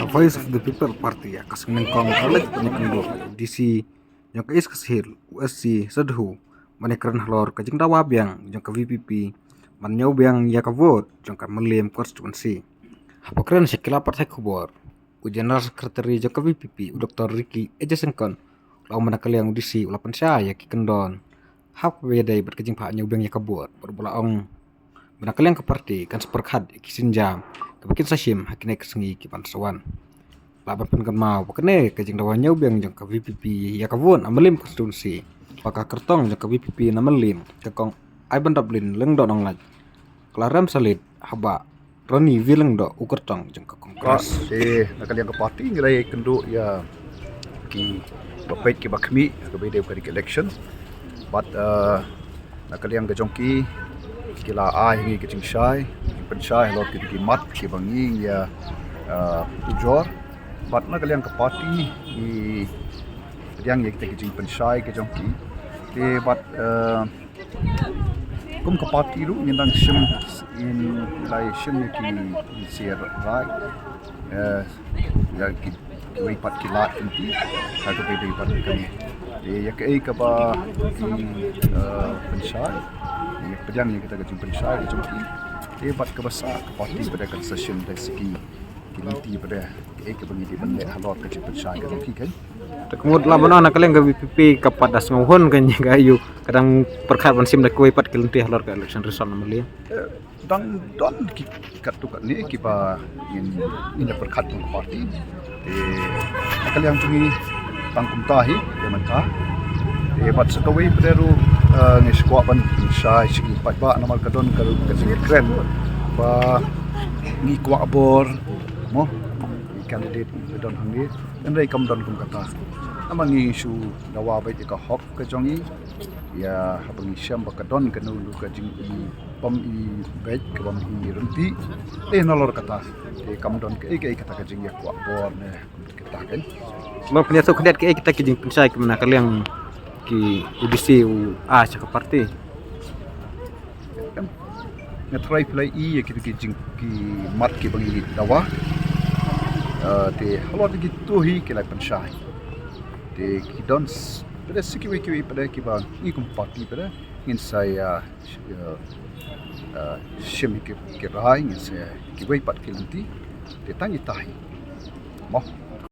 Voice of the People Party ya kas nengkong kalek penyekendo DC yang ke is kasihil USC sedhu manekran halor kajing dawa biang yang ke VPP manyau biang ya ke vote yang ke melim constituency hapakren sekila partai kubor General Secretary yang ke VPP Dr. Ricky Ejesengkon lau manakal yang DC ulapan saya ki kendon hap bedai berkajing pak nyau biang ya ke vote berbulaong manakal yang ke parti kan seperkhad kisinjam kebakin sasim hakine kesengi ki pansawan laban pen kan mau pakne kajing dawanya ubiang jang ka VPP ya kawon amalim konstitusi paka kertong jang ka VPP na malim kakong ai bandablin leng do nong laj klaram salit haba roni vileng do ukertong jang ka kongres nakaliang ka party ngirai kendo ya ki bapait ki bakmi ka bede ka election but nakaliang ka jongki kila ai ngi ki chingshai pensyai lo ki mat ki bangi ya ujor but nakaliang ka party i yang kita ki pensyai ki jongki ke but kum ka party ru nindang sim in lai sim ki siar right ya ki wei pat ki lat inti ka ka bebe pat kami ya ka ba ki pensyai ya pedang yang kita ki pensyai ki jongki bat ke besar ke parti pada concession dari segi kinti pada ke bagi di benda halot ke percaya ke ki kan tekmud laban nak kaleng ke VPP kapat das ngohon kan ga ayu kadang perkhat sim dak kuai pat kilenti halot ke election result namali dan ki katu kat ni ki ba in perkhat ke parti kaleng tungi tangkum tahi ke mata bat sekawai peru ni squad ban sai sigi pat ba namal kadon kalau kasing kren ba ni kuak bor mo candidate don hangi endai kam don kum kata amang ni isu dawa bai ka hok ke jongi ya habang syam ba kadon ka nulu ka jing pam i bai ka pam i renti nolor kata kam don ke kata ka jing ya kuak bor ne kita kan mau punya sok lihat ke kita kijing pensai ke mana kaleng ki UDC a sa parti na try play i ki jing ki mat ki bangi dawa te halot ki tuhi ki lai panshai te ki dons pada siki ki pada ki ba i kum parti pada in saya shim ki rai in saya ki wei pat ki lenti te tangi tahi mo